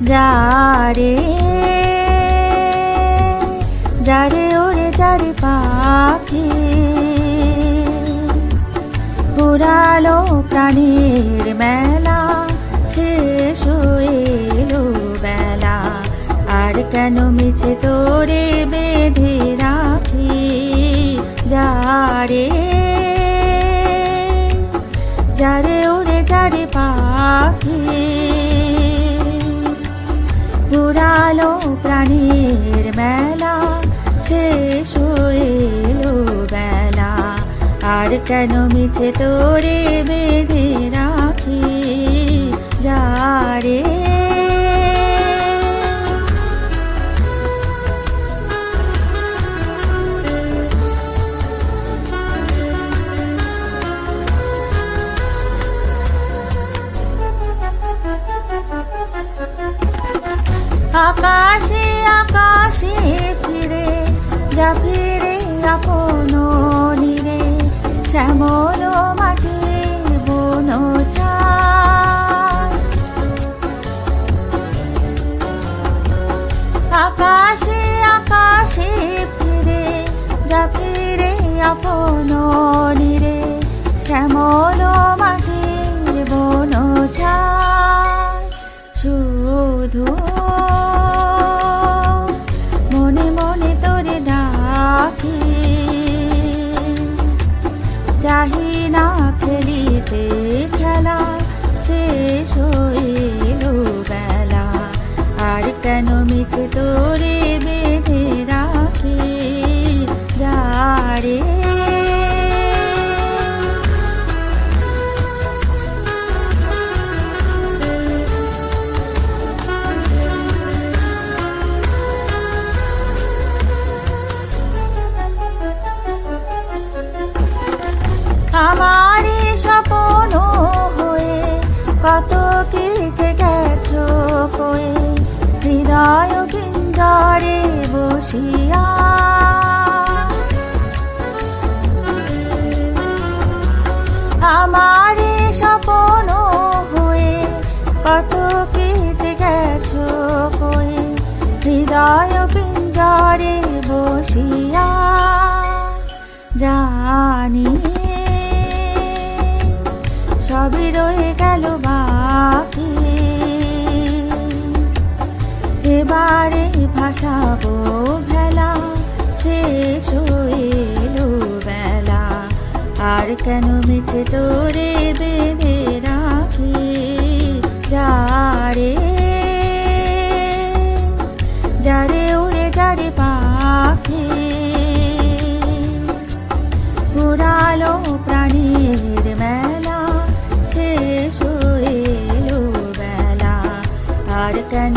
যারে যারে ওরে যারে পাখি ফুরালো প্রাণীর মেলা শেষ হইলো বেলা আর কেন মিছে তোরে বেঁধে রাখি যারে যারে ওরে যারে পাখি ফুরালো প্রাণীর মেলা শেষ হইলো বেলা আর কেন মিছে তোরে বেঁধে রাখি যারে আকাশে আকাশে ফিরে যা ফিরে আপন নীরে শ্যামল মাটির বন আকাশে আকাশে ফিরে যা ফিরে আপন নীরে শ্যামল মাটির বন শুধু মনে মনে তোরে ডাকি চাহি না খেলিতে খেলা শেষ হইলো বেলা আর কেন মিছে তোরে বেঁধে রাখি যারে আমারে স্বপ্ন হয়ে কত কিছু গেছো কয়ে হৃদয় পিঞ্জরে বসিয়া আমারে স্বপ্ন হয়ে কত কিছু গেছো কয়ে হৃদয় পিঞ্জরে বসিয়া জানি সবই রয়ে গেল বাকি এবারে ভাসাবো ভেলা শেষ হইলো বেলা আর কেন মিছে তোরে বেঁধে রাখি যারে যারে উড়ে যারে পাখি ফুরালো প্রাণীর মেলা শেষ হইলো বেলা আর কেন